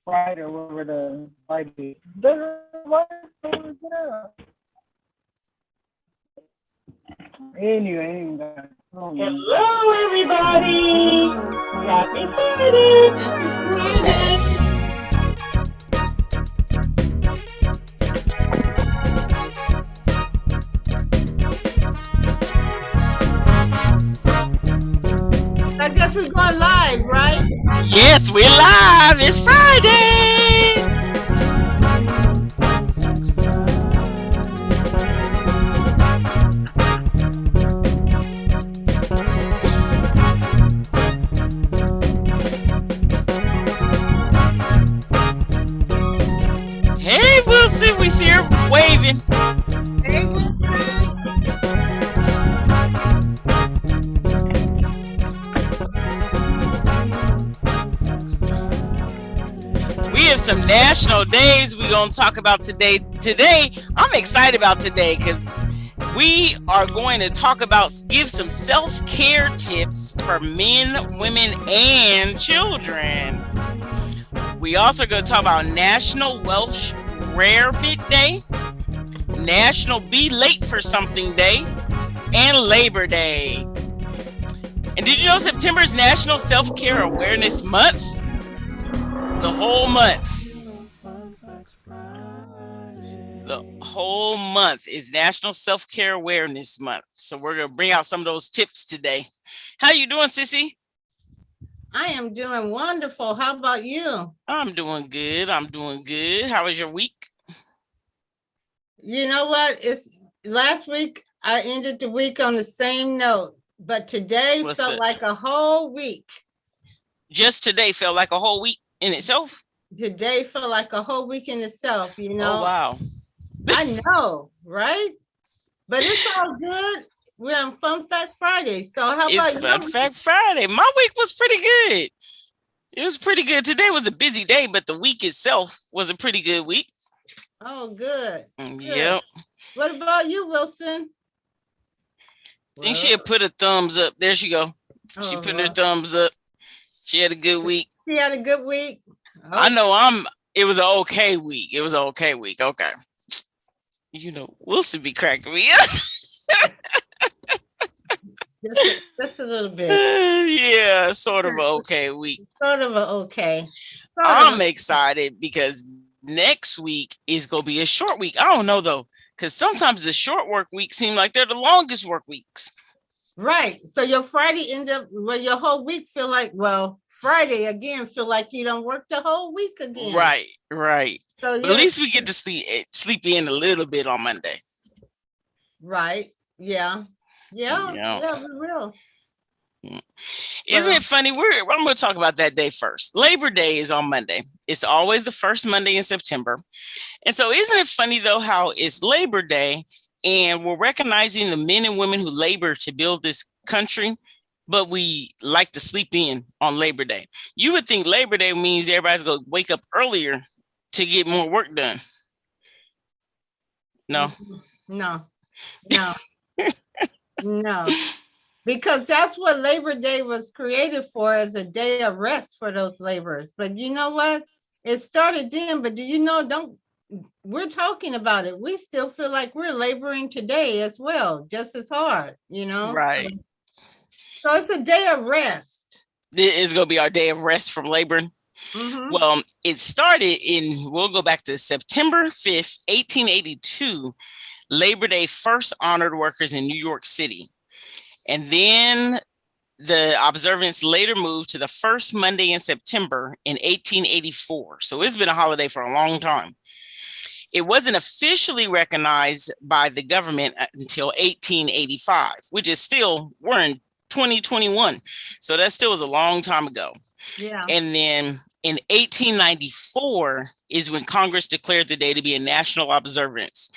Friday or whatever the Friday. The what? Anyway, guys. Hello, everybody. Happy Friday. I guess we're going live, right? Yes, we're live. It's Friday. Hey, Wilson, we see her waving. Hey, Wilson. We have some national days we're going to talk about today. Today, I'm excited about today because we are going to talk about, give some self-care tips for men, women, and children. We also going to talk about National Welsh Rarebit Day, National Be Late for Something Day, and Labor Day. And did you know September is National Self-Care Awareness Month? The whole month. The whole month is National Self-Care Awareness Month. So we're going to bring out some of those tips today. How you doing, Sissy? I am doing wonderful. How about you? I'm doing good. How was your week? You know what? It's last week I ended the week on the same note, but today What's felt it? like a whole week. Just today felt like a whole week in itself. Today felt like a whole week in itself, you know. Oh, wow. I know, right? But it's all good. We're on Fun Fact Friday. So how about It's Fun Fact Friday. My week was pretty good. It was pretty good. Today was a busy day, but the week itself was a pretty good week. Oh, good. Yep. What about you, Wilson? I think she had put a thumbs up. There she go. She Oh, put her thumbs up. She had a good week. She had a good week. I know it was an okay week. It was an okay week. Okay. You know, Wilson be cracking me up. Just a little bit. Yeah, sort of an okay week. Sort of a okay. I'm excited because next week is going to be a short week. I don't know though, because sometimes the short work weeks seem like they're the longest work weeks. Right. So your Friday ends up, well, your whole week feel like, well, Friday again feel like you don't work the whole week again. Right. So yeah. But at least we get to sleep in a little bit on Monday. Right. Yeah, we will. Isn't it funny? I'm going to talk about that day first. Labor Day is on Monday. It's always the first Monday in September. And so isn't it funny, though, how it's Labor Day and we're recognizing the men and women who labor to build this country, but we like to sleep in on Labor Day. You would think Labor Day means everybody's going to wake up earlier to get more work done. No. No. Because that's what Labor Day was created for, as a day of rest for those laborers. But you know what? It started then, but do you know, we're talking about it. We still feel like we're laboring today as well, just as hard, you know? Right. So it's a day of rest. It is going to be our day of rest from laboring. Mm-hmm. Well, it started we'll go back to September 5th, 1882. Labor Day first honored workers in New York City. And then the observance later moved to the first Monday in September in 1884. So it's been a holiday for a long time. It wasn't officially recognized by the government until 1885, which is still, we're in 2021. So that still was a long time ago. Yeah. And then in 1894 is when Congress declared the day to be a national observance.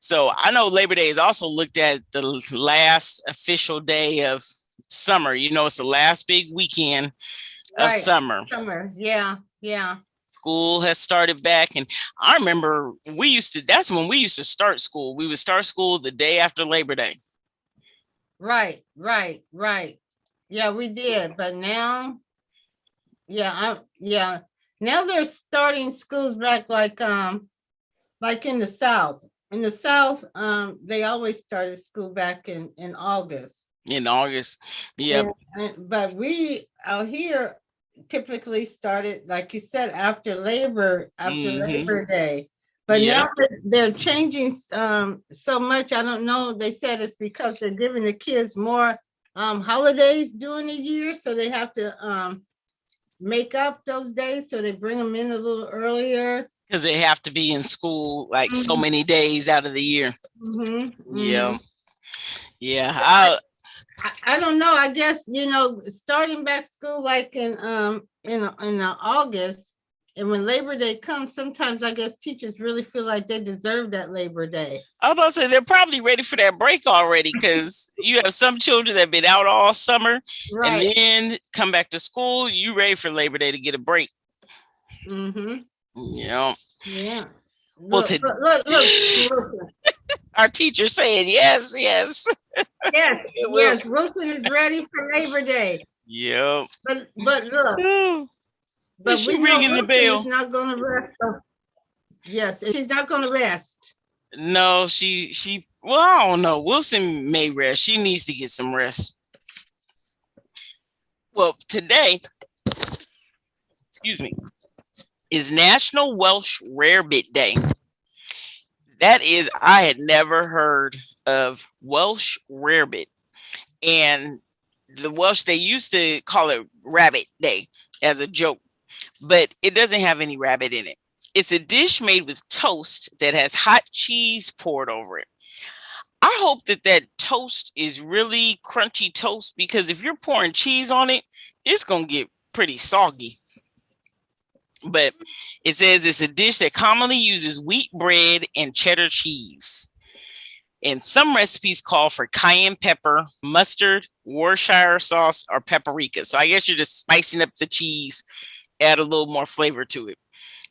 So I know Labor Day is also looked at the last official day of summer. You know, it's the last big weekend of summer. Yeah. School has started back. And I remember that's when we used to start school. We would start school the day after Labor Day. Right. Yeah, we did. But now, Now they're starting schools back like in the South. In the South, they always started school back in August. In August. Yeah. But we out here typically started, like you said, after Labor Day. But Yeah. now that they're changing so much, I don't know. They said it's because they're giving the kids more holidays during the year, so they have to make up those days, so they bring them in a little earlier. Because they have to be in school like so many days out of the year. Yeah. Yeah. I don't know. I guess, starting back school like in August, and when Labor Day comes, sometimes I guess teachers really feel like they deserve that Labor Day. I was about to say they're probably ready for that break already, because you have some children that have been out all summer, Right. and then come back to school. You ready for Labor Day to get a break? Yeah. Yeah. Well, Look. Our teacher saying yes. Yes. Wilson is ready for Labor Day. Yep. But look. But she ringing the bell. She's not going to rest. Yes, she's not going to rest. No, she. Well, I don't know. Wilson may rest. She needs to get some rest. Well, today, excuse me, is National Welsh Rarebit Day. That is, I had never heard of Welsh Rarebit, and the Welsh, they used to call it Rabbit Day as a joke, but it doesn't have any rabbit in it. It's a dish made with toast that has hot cheese poured over it. I hope that toast is really crunchy toast, because if you're pouring cheese on it, it's going to get pretty soggy. But it says it's a dish that commonly uses wheat bread and cheddar cheese. And some recipes call for cayenne pepper, mustard, Worcestershire sauce, or paprika. So I guess you're just spicing up the cheese, add a little more flavor to it.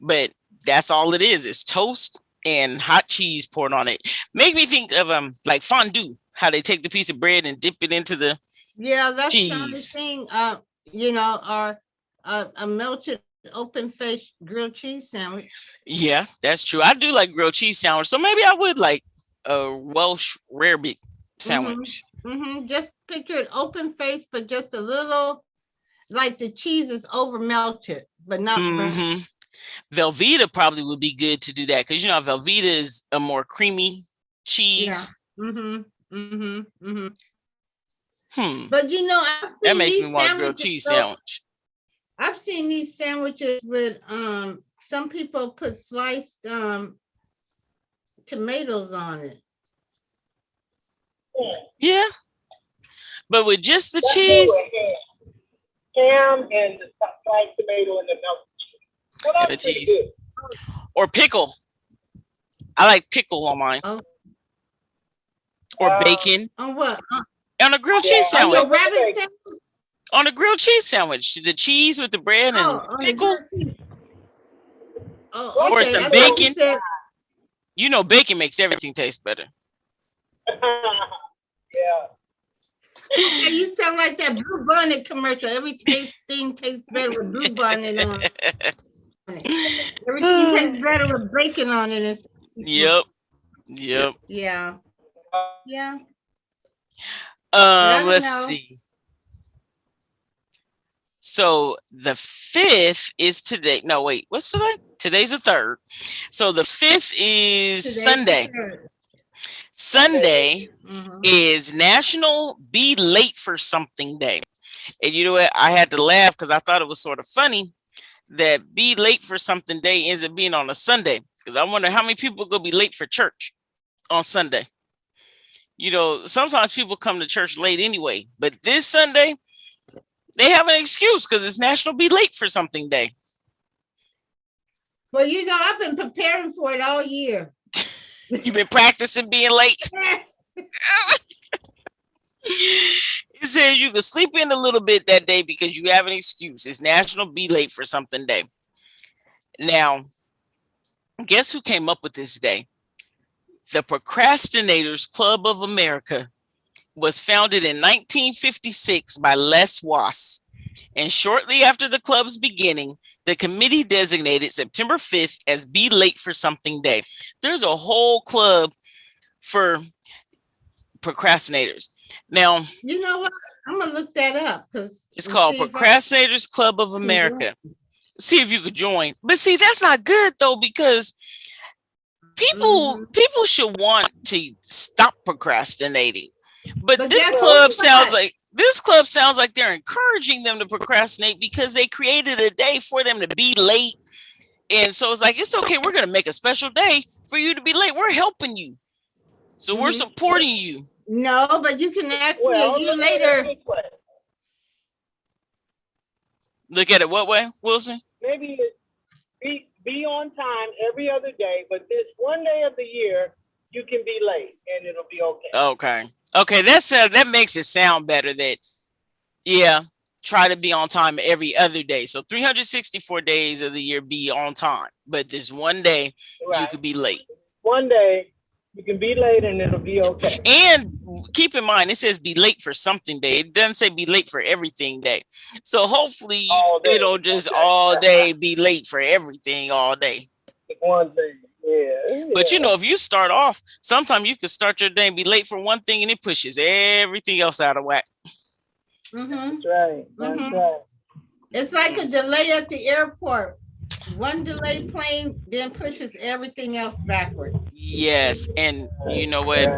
But that's all it is. It's toast and hot cheese poured on it. Make me think of like fondue, how they take the piece of bread and dip it into the that's cheese. the only thing, or a melted open face grilled cheese sandwich. Yeah, that's true. I do like grilled cheese sandwich. So maybe I would like a Welsh rarebit sandwich. Just picture it open face, but just a little, like the cheese is over melted, but not burnt. Velveeta probably would be good to do that, because Velveeta is a more creamy cheese. Yeah. But that makes me want a grilled cheese sandwich. I've seen these sandwiches with some people put sliced tomatoes on it. Yeah, but with just the cheese, ham and the sliced tomato and the melted cheese. Well, that's pretty good. Or pickle. I like pickle on mine. Or bacon. On what? On a grilled cheese sandwich. On your rabbit sandwich? On a grilled cheese sandwich, the cheese with the bread and pickle. Or some bacon. Bacon makes everything taste better. Yeah. Okay, you sound like that Blue Bonnet commercial. Everything tastes better with Blue Bonnet on it. Everything tastes better with bacon on it. Yep. Yeah. Let's see. So the 5th is today. No, wait, what's today? Today's the 3rd. So the 5th is Sunday. Sunday is National Be Late for Something Day. And you know what? I had to laugh because I thought it was sort of funny that Be Late for Something Day ends up being on a Sunday. Because I wonder how many people are going to be late for church on Sunday. Sometimes people come to church late anyway. But this Sunday, they have an excuse because it's National Be Late for Something Day. Well, I've been preparing for it all year. You've been practicing being late? It says you can sleep in a little bit that day because you have an excuse. It's National Be Late for Something Day. Now, guess who came up with this day? The Procrastinators Club of America was founded in 1956 by Les Wass. And shortly after the club's beginning, the committee designated September 5th as Be Late for Something Day. There's a whole club for procrastinators. Now, You know what? I'm gonna look that up because it's called Procrastinators Club of America. See if you could join. But see, that's not good though, because people should want to stop procrastinating. But this club sounds like they're encouraging them to procrastinate because they created a day for them to be late. And so it's like, it's okay, we're gonna make a special day for you to be late. We're helping you. So we're supporting you. No, but you can ask me a year later. Look at it what way, Wilson? Maybe be on time every other day, but this one day of the year you can be late and it'll be okay. Okay, that makes it sound better. That try to be on time every other day. So 364 days of the year be on time, but this one day you could be late. One day you can be late and it'll be okay. And keep in mind, it says be late for something day. It doesn't say be late for everything day. So hopefully they don't just all day be late for everything all day. One thing, yeah. But if you start off, sometimes you could start your day and be late for one thing and it pushes everything else out of whack. That's right. That's right. It's like a delay at the airport. One delayed plane then pushes everything else backwards. Yes, and you know what?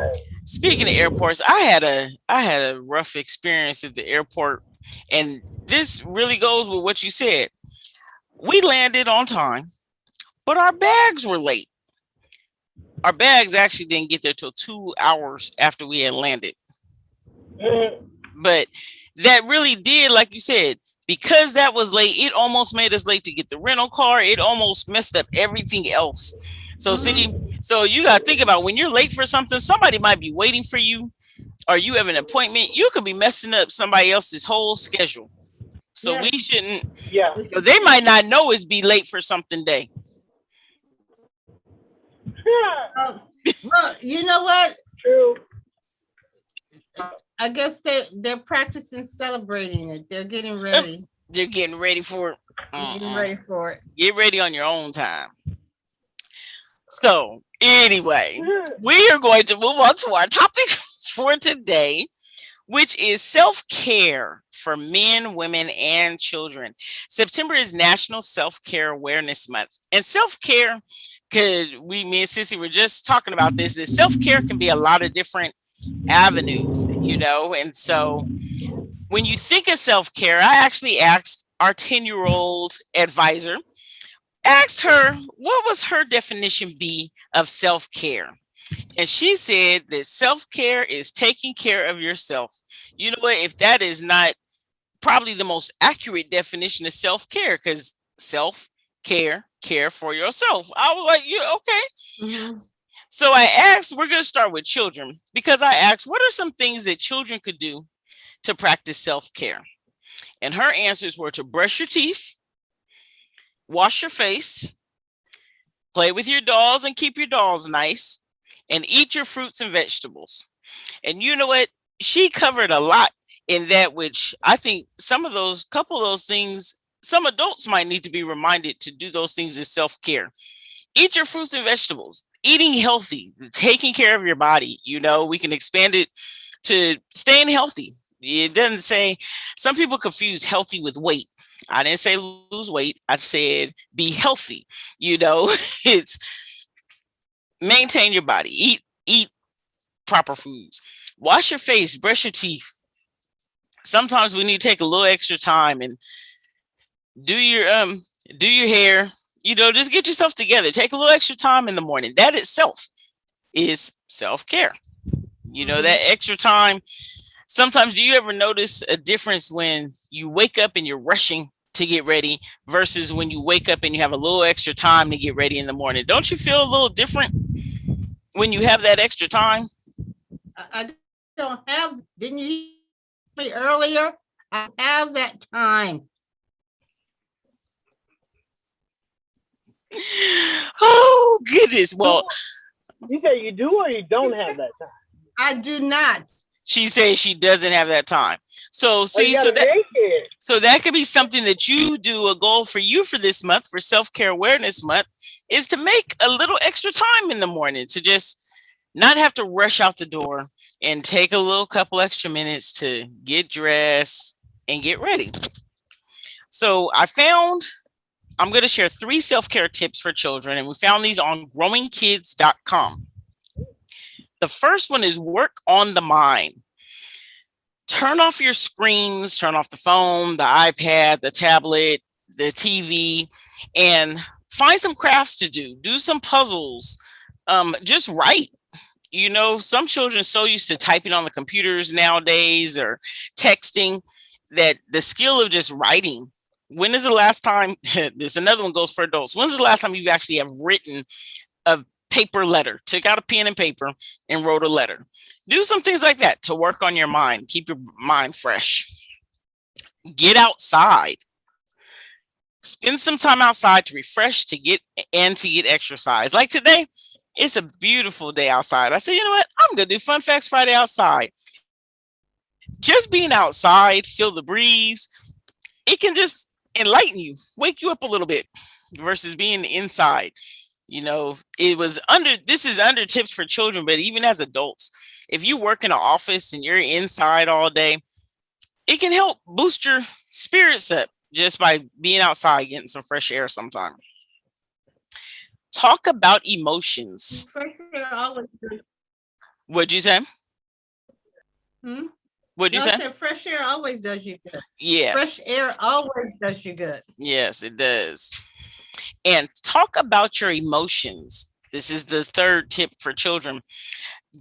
Speaking of airports, I had a rough experience at the airport, and this really goes with what you said. We landed on time, but our bags were late. Our bags actually didn't get there till 2 hours after we had landed. But that really did, like you said, because that was late, it almost made us late to get the rental car. It almost messed up everything else. So so you got to think about when you're late for something, somebody might be waiting for you, or you have an appointment. You could be messing up somebody else's whole schedule. So we shouldn't. Yeah. They might not know it's Be Late for Something Day. Well, you know what? True. I guess they're practicing celebrating it. They're getting ready. They're getting ready for it. Getting ready for it. Get ready on your own time. So anyway, we are going to move on to our topic for today, which is self-care for men, women, and children. September is National Self-Care Awareness Month. And self-care, me and Sissy were just talking about this, that self-care can be a lot of different avenues, and so when you think of self-care, I actually asked our 10-year-old advisor, asked her what was her definition be of self-care, and she said that self-care is taking care of yourself. You know what, if that is not probably the most accurate definition of self-care, because self-care, care for yourself. I was like, okay. So I asked, we're going to start with children, because I asked, what are some things that children could do to practice self-care? And her answers were to brush your teeth, wash your face, play with your dolls and keep your dolls nice, and eat your fruits and vegetables. And you know what? She covered a lot in that, which I think couple of those things, some adults might need to be reminded to do those things as self-care. Eat your fruits and vegetables, eating healthy, taking care of your body. We can expand it to staying healthy. It doesn't say, some people confuse healthy with weight. I didn't say lose weight. I said be healthy. It's maintain your body, eat proper foods, wash your face, brush your teeth. Sometimes we need to take a little extra time and do your hair. Just get yourself together. Take a little extra time in the morning. That itself is self-care. That extra time. Sometimes, do you ever notice a difference when you wake up and you're rushing to get ready versus when you wake up and you have a little extra time to get ready in the morning? Don't you feel a little different when you have that extra time? I don't have, didn't you me earlier? I have that time. Oh, goodness. Well, you say you do or you don't have that time? I do not. She says she doesn't have that time. So see, so that could be something that you do. A goal for you for this month, for Self-Care Awareness Month, is to make a little extra time in the morning to just not have to rush out the door and take a little couple extra minutes to get dressed and get ready. So I'm going to share 3 self-care tips for children, and we found these on growingkids.com. The first one is work on the mind. Turn off your screens, turn off the phone, the iPad, the tablet, the TV, and find some crafts to do. Do some puzzles. Just write. You know, some children are so used to typing on the computers nowadays or texting that the skill of just writing. When is the last time, this another one goes for adults. When's the last time you actually have written a paper letter, took out a pen and paper and wrote a letter? Do some things like that to work on your mind. Keep your mind fresh. Get outside. Spend some time outside to refresh, to get exercise. Like today, it's a beautiful day outside. I said, you know what? I'm going to do Fun Facts Friday outside. Just being outside, feel the breeze, it can just enlighten you, wake you up a little bit versus being inside. You know, this is under tips for children, but even as adults, if you work in an office and you're inside all day, it can help boost your spirits up just by being outside, getting some fresh air sometime. Talk about emotions. What'd you say? What'd you say? Fresh air always does you good. Yes. Fresh air always does you good. Yes, it does. And talk about your emotions. This is the third tip for children.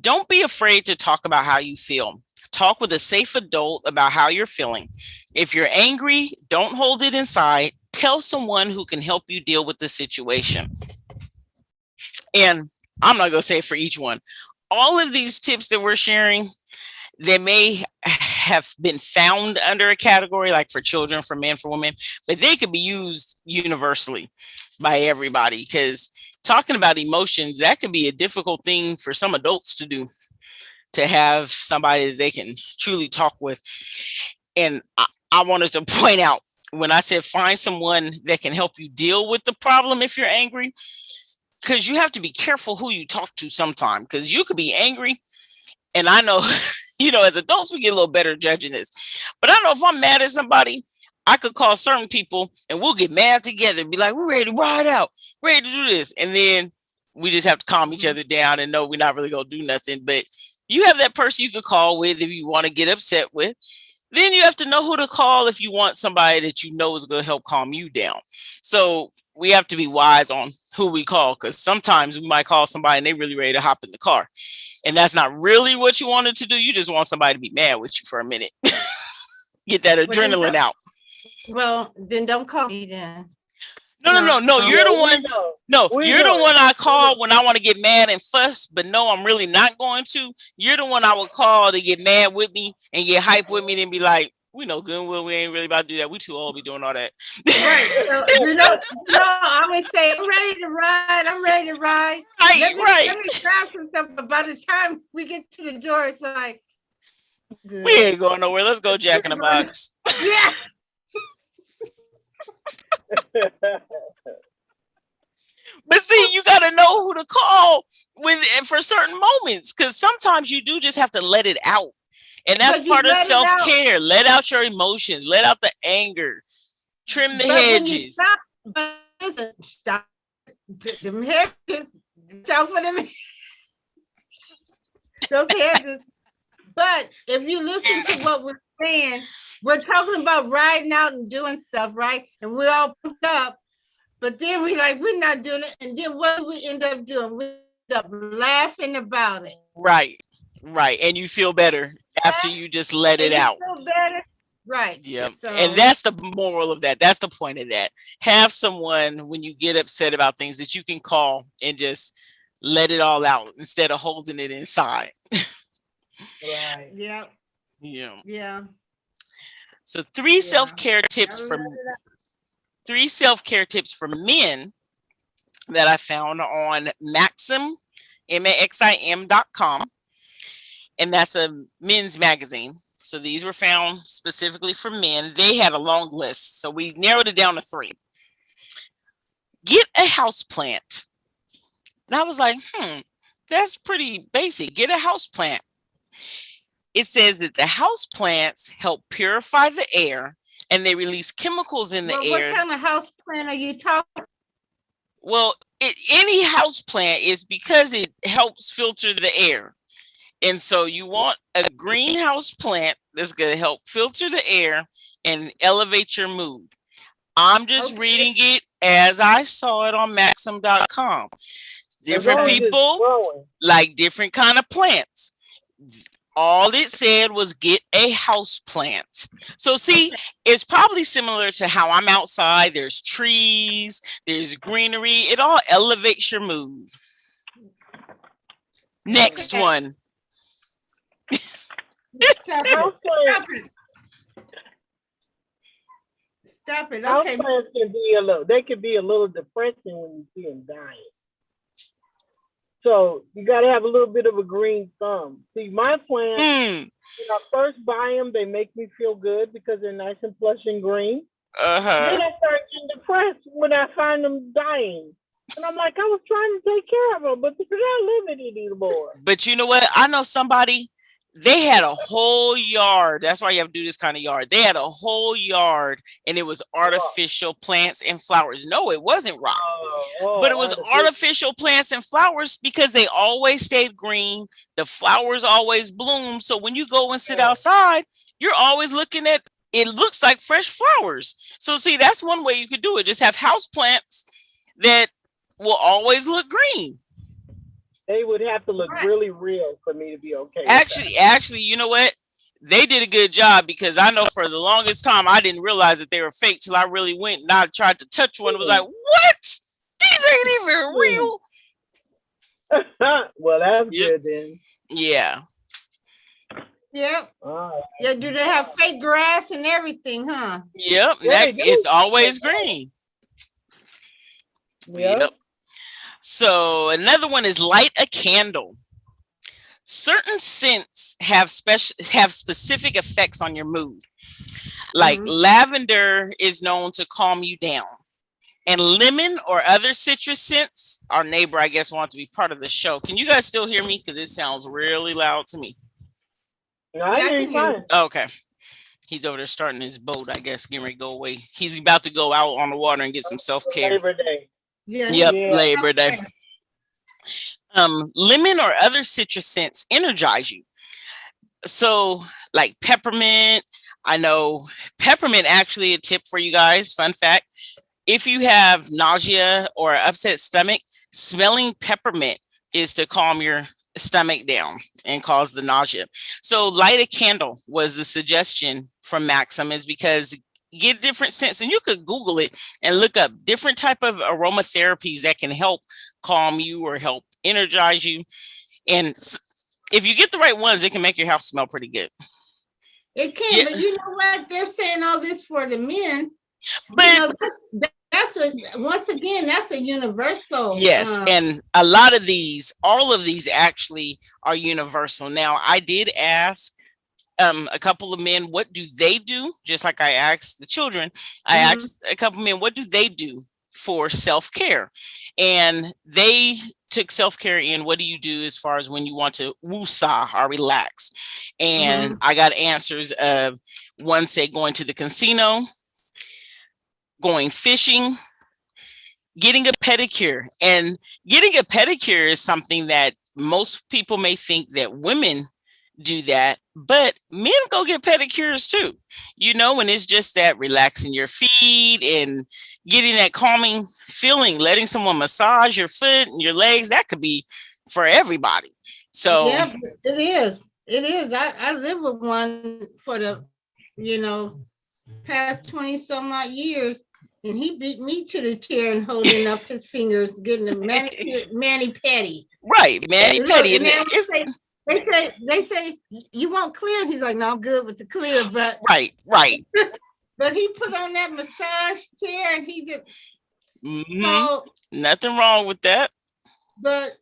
Don't be afraid to talk about how you feel. Talk with a safe adult about how you're feeling. If you're angry, don't hold it inside. Tell someone who can help you deal with the situation. And I'm not going to say for each one. All of these tips that we're sharing, they may have been found under a category like for children, for men, for women, but they could be used universally by everybody, because talking about emotions, that could be a difficult thing for some adults to do, to have somebody that they can truly talk with. And I wanted to point out, when I said find someone that can help you deal with the problem if you're angry, because you have to be careful who you talk to sometimes, because you could be angry. And I know, you know, as adults, we get a little better judging this. But I know if I'm mad at somebody, I could call certain people and we'll get mad together and be like, we're ready to ride out, ready to do this. And then we just have to calm each other down and know we're not really going to do nothing. But you have that person you could call with if you want to get upset with. Then you have to know who to call if you want somebody that you know is going to help calm you down. So we have to be wise on who we call, because sometimes we might call somebody and they're really ready to hop in the car. And that's not really what you wanted to do. You just want somebody to be mad with you for a minute. Get that adrenaline out. Well, then don't call me then. No. You're the one. No, you're the one I call when I want to get mad and fuss, but no, I'm really not going to. You're the one I would call to get mad with me and get hype with me and be like, we know good and well we ain't really about to do that. We too old to be doing all that. Right. So, I would say, I'm ready to ride. Right. Let me grab some stuff, but by the time we get to the door, it's like, good. We ain't going nowhere. Let's go Jack in the Box. Yeah. But see, you got to know who to call with for certain moments, because sometimes you do just have to let it out. And that's part of self-care. Let out your emotions. Let out the anger. Trim the hedges. Stop them hedges. Stop for them. Those hedges. But if you listen to what we're saying, we're talking about riding out and doing stuff, right? And we're all pumped up. But then we're not doing it. And then what do we end up doing? We end up laughing about it. Right. And you feel better after you just let it out. Feel better. Right. Yeah. So, and that's the moral of that. That's the point of that. Have someone when you get upset about things that you can call and just let it all out instead of holding it inside. Right. Yeah. Yeah. So 3 self-care tips for men that I found on Maxim, Maxim.com. and that's a men's magazine. So these were found specifically for men. They had a long list, so we narrowed it down to 3. Get a house plant. And I was like, that's pretty basic. Get a house plant. It says that the house plants help purify the air and they release chemicals in the air. What kind of house plant are you talking? Well, any house plant is because it helps filter the air. And so you want a greenhouse plant that's going to help filter the air and elevate your mood. I'm just reading it as I saw it on Maxim.com. Different people like different kind of plants. All it said was get a house plant. So see, it's probably similar to how I'm outside. There's trees, there's greenery. It all elevates your mood. Next one. Stop it. House Okay. plants can be a little depressing when you see them dying. So you got to have a little bit of a green thumb. See, my plants, when I first buy them, they make me feel good because they're nice and plush and green. Then I start getting depressed when I find them dying. And I'm like, I was trying to take care of them, but they're not living anymore. But you know what? I know somebody, they had a whole yard. That's why you have to do this kind of yard. They had a whole yard and it was artificial plants and flowers. No, it wasn't rocks, but it was artificial plants and flowers because they always stayed green. The flowers always bloom. So when you go and sit outside, you're always looking at, it looks like fresh flowers. So see, that's one way you could do it. Just have house plants that will always look green. They would have to look really real for me to be okay. Actually, you know what? They did a good job because I know for the longest time I didn't realize that they were fake till I really went and I tried to touch one. It was like, what? These ain't even real. Well, that's good then. Yeah. Yep. Yeah. Do they have fake grass and everything, huh? Yep. It's always green. Yep. So another one is light a candle. Certain scents have specific effects on your mood. Like lavender is known to calm you down. And lemon or other citrus scents, our neighbor, I guess, wants to be part of the show. Can you guys still hear me? Because it sounds really loud to me. I hear you fine. Okay. He's over there starting his boat, I guess, getting ready to go away. He's about to go out on the water and get some self-care. Labor Day. Yep, Labor Day. Lemon or other citrus scents energize you. So like peppermint, I know peppermint, actually a tip for you guys, fun fact. If you have nausea or upset stomach, smelling peppermint is to calm your stomach down and cause the nausea. So light a candle was the suggestion from Maxim, is because get different scents, and you could Google it and look up different type of aromatherapies that can help calm you or help energize you. And if you get the right ones, it can make your house smell pretty good. It can, but you know what? They're saying all this for the men. But that's a universal. Yes, and a lot of these, all of these actually are universal. Now, I did ask a couple of men, what do they do? Just like I asked the children, I asked a couple of men, what do they do for self-care? And they took self-care in, what do you do as far as when you want to woosah or relax? And I got answers of, one said going to the casino, going fishing, getting a pedicure. And getting a pedicure is something that most people may think that women do that, but men go get pedicures too, you know, and it's just that relaxing your feet and getting that calming feeling, letting someone massage your foot and your legs. That could be for everybody. So yeah, it is. I live with one for the, past 20 some odd years, and he beat me to the chair and holding up his fingers, getting a mani-pedi. Right, mani-pedi. They say you want clear. He's like, no, I'm good with the clear, but right. But he put on that massage chair and he just nothing wrong with that. But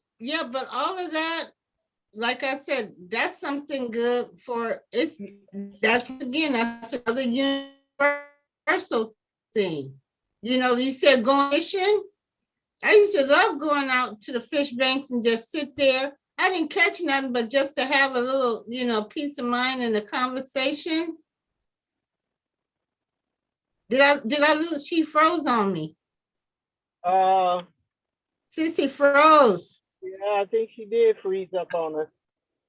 all of that, like I said, that's something good for that's another universal thing. You said going fishing. I used to love going out to the fish banks and just sit there. I didn't catch nothing, but just to have a little, peace of mind in the conversation. Did I lose? She froze on me. Sissy froze. Yeah, I think she did freeze up on us.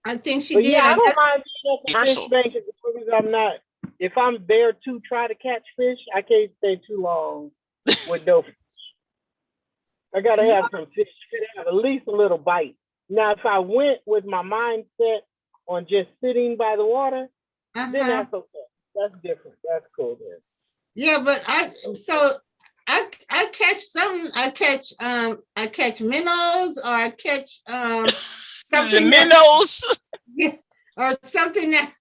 I think she did. Yeah, I don't mind being at the fish bank as long as I'm not. If I'm there to try to catch fish, I can't stay too long with no fish. I gotta have some fish. Gotta have at least a little bite. Now, if I went with my mindset on just sitting by the water, then that's okay. That's different. That's cool then. Yeah, but I catch some. I catch minnows, or I catch the minnows, or something that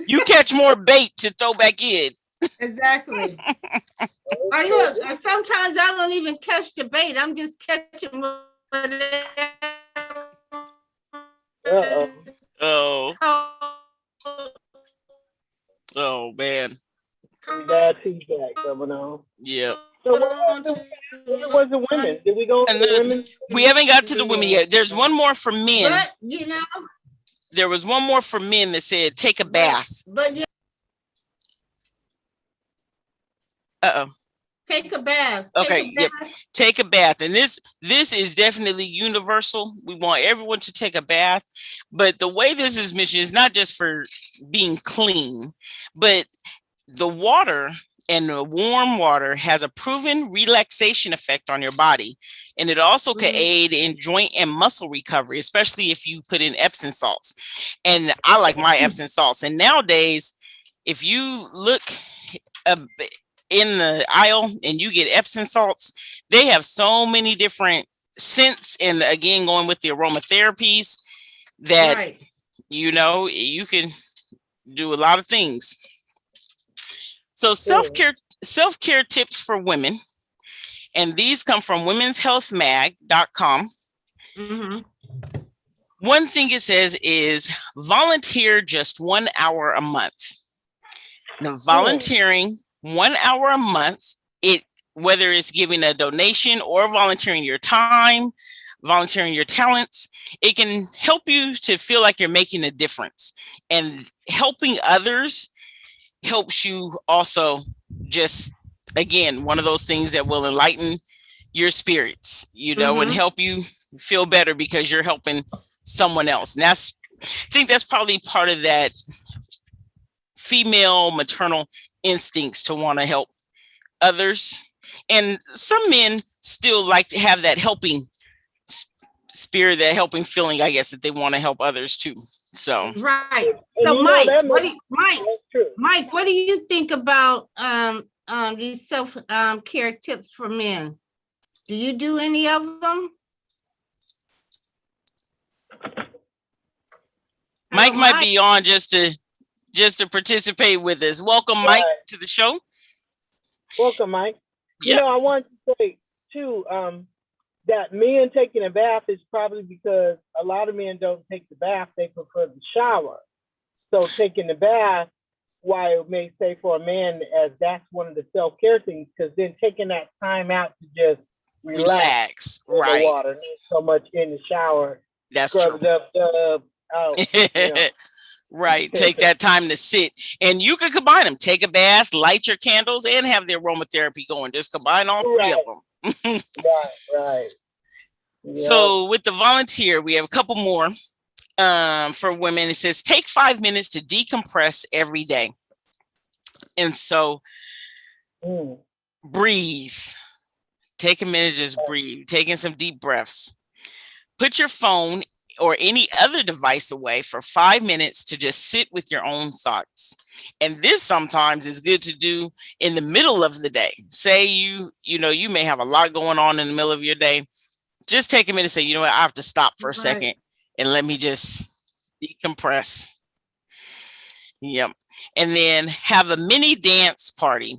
you catch more bait to throw back in. Exactly. Or look, sometimes I don't even catch the bait. I'm just catching Oh man. Bad feedback coming on. Yeah. So what was the women? Did we go to the women? We haven't got to the women yet. There's one more for men. But there was one more for men that said take a bath. But yeah. Take a bath. Take a bath. And this is definitely universal. We want everyone to take a bath. But the way this is mentioned is not just for being clean, but the water and the warm water has a proven relaxation effect on your body. And it also can aid in joint and muscle recovery, especially if you put in Epsom salts. And I like my Epsom salts. And nowadays, if you look in the aisle and you get Epsom salts, they have so many different scents, and again going with the aromatherapies that you can do a lot of things. So self-care tips for women, and these come from womenshealthmag.com. One thing it says is volunteer just 1 hour a month. Now, volunteering 1 hour a month, whether it's giving a donation or volunteering your time, volunteering your talents, it can help you to feel like you're making a difference. And helping others helps you also, just again, one of those things that will enlighten your spirits, and help you feel better because you're helping someone else. And I think that's probably part of that female maternal instincts to want to help others. And some men still like to have that helping spirit, that helping feeling, I guess, that they want to help others too. So right. So Mike, what do you think about these self-care tips for men? Do you do any of them? Mike might be on just to participate with us. Welcome, Mike, to the show. Welcome, Mike. Yeah. I want to say too, that men taking a bath is probably because a lot of men don't take the bath, they prefer the shower. So taking the bath, why it may say for a man, as that's one of the self-care things, because then taking that time out to just relax right? The water, not so much in the shower. That's true. Right. Take that time to sit, and you can combine them. Take a bath, light your candles, and have the aromatherapy going. Just combine all three of them. Right. Yep. So with the volunteer, we have a couple more for women. It says, take 5 minutes to decompress every day. And so breathe. Take a minute, just breathe. Taking some deep breaths. Put your phone or any other device away for 5 minutes to just sit with your own thoughts. And this sometimes is good to do in the middle of the day. Say you may have a lot going on in the middle of your day. Just take a minute and say, I have to stop for a second and let me just decompress. Yep. And then have a mini dance party.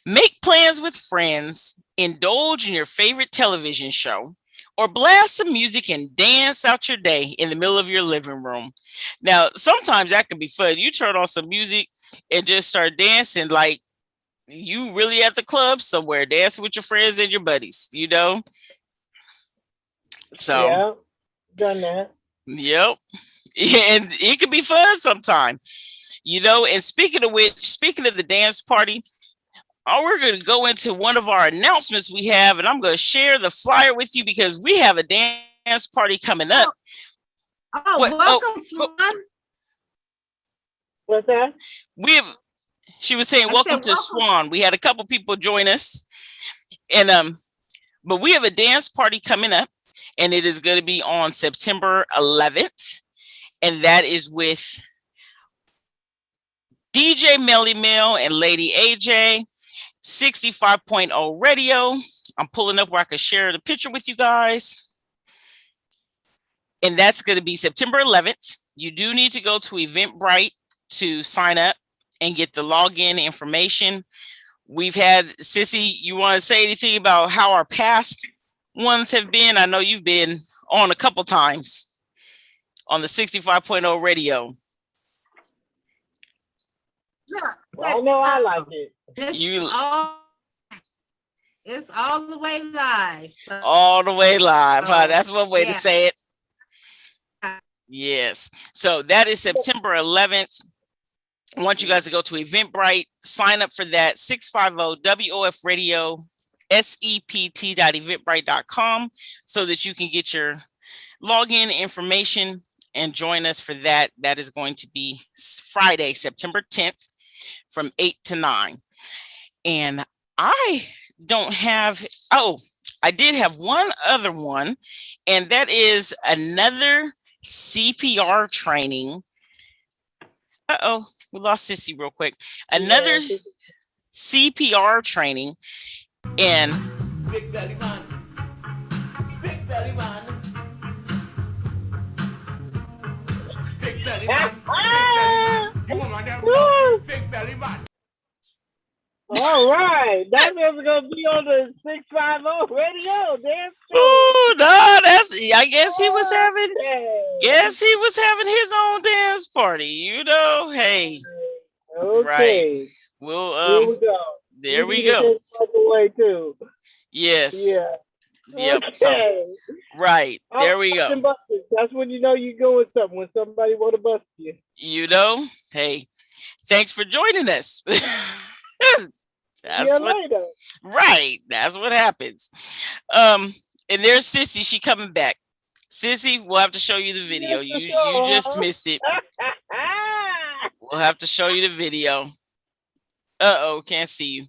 Make plans with friends, indulge in your favorite television show, or blast some music and dance out your day in the middle of your living room. Now, sometimes that can be fun. You turn on some music and just start dancing like you really at the club somewhere, dancing with your friends and your buddies, you know? So, yeah, done that. Yep. And it can be fun sometime, you know? And speaking of the dance party, we're going to go into one of our announcements we have, and I'm going to share the flyer with you because we have a dance party coming up. Welcome, Swan. What's that? She was saying, welcome to Swan. We had a couple people join us, and but we have a dance party coming up, and it is going to be on September 11th, and that is with DJ Melly Mill and Lady AJ. 65.0 radio. I'm pulling up where I can share the picture with you guys. And that's going to be September 11th. You do need to go to Eventbrite to sign up and get the login information. We've had, Sissy, you want to say anything about how our past ones have been? I know you've been on a couple times on the 65.0 radio. Well, I know I like it. It's all the way live. All the way live. Huh? That's one way to say it. Yes. So that is September 11th. I want you guys to go to Eventbrite, sign up for that, 650 WOF Radio, sept.eventbrite.com, so that you can get your login information and join us for that. That is going to be Friday, September 10th from 8 to 9. And I don't have, I did have one other one, and that is another CPR training. We lost Sissy real quick. Another CPR training. And Big belly man. Big belly man. Big belly man. Big belly man. All right, that was gonna be on the 650 radio. Oh no, I guess he was having. Guess he was having his own dance party. You know, hey. Okay. Right. Well, here we go. There we go. Away too. Yes. Yeah. Yep. Okay. So, right. There we go. That's when you know you're going something, when somebody want to bust you. You know, hey, thanks for joining us. That's later. Right. That's what happens. And there's Sissy. She coming back. Sissy, we'll have to show you the video. You just missed it. We'll have to show you the video. Can't see you.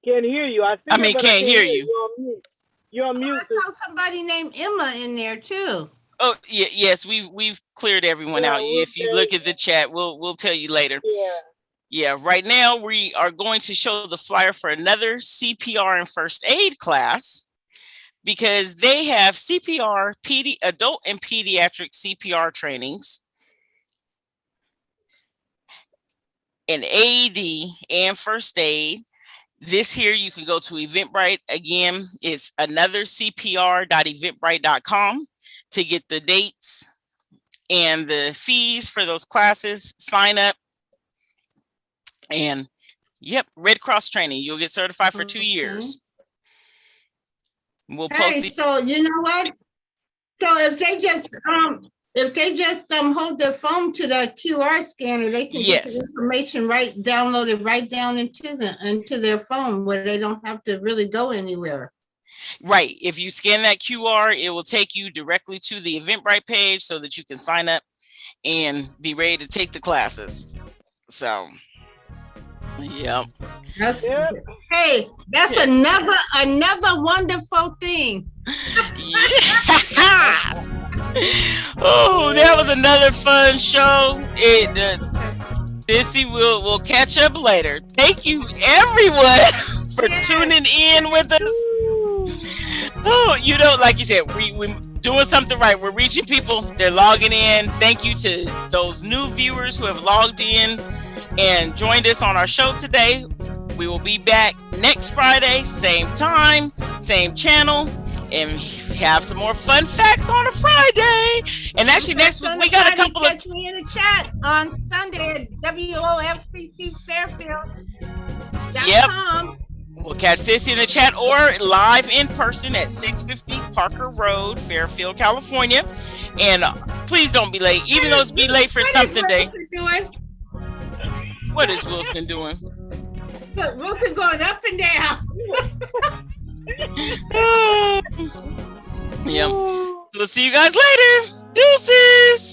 Can't hear you. Can't hear you. You're on mute. I saw somebody named Emma in there too. Oh, yeah, yes, we've cleared everyone out. If you look at the chat, we'll tell you later. Yeah, right now we are going to show the flyer for another CPR and first aid class, because they have CPR, adult and pediatric CPR trainings, and AED and first aid. This here, you can go to Eventbrite. Again, it's anothercpr.eventbrite.com to get the dates and the fees for those classes, sign up. And Red Cross training. You'll get certified for 2 years. We'll post so you know what? So if they just hold their phone to the QR scanner, they can get the information downloaded right down into their phone, where they don't have to really go anywhere. Right. If you scan that QR, it will take you directly to the Eventbrite page so that you can sign up and be ready to take the classes. So, Hey, that's another wonderful thing. Oh, that was another fun show. Sissy, we'll catch up later. Thank you, everyone, for tuning in with us. Oh, like you said, we're doing something right. We're reaching people. They're logging in. Thank you to those new viewers who have logged in and joined us on our show today. We will be back next Friday, same time, same channel. and have some more fun facts on a Friday. And actually, next week we got a couple of. Catch me in the chat on Sunday at WOFCCFairfield.com. Yep. We'll catch Sissy in the chat or live in person at 650 Parker Road, Fairfield, California. And please don't be late, even though it's be late for something day. What is Wilson doing? Wilson going up and down. Yeah. So we'll see you guys later. Deuces.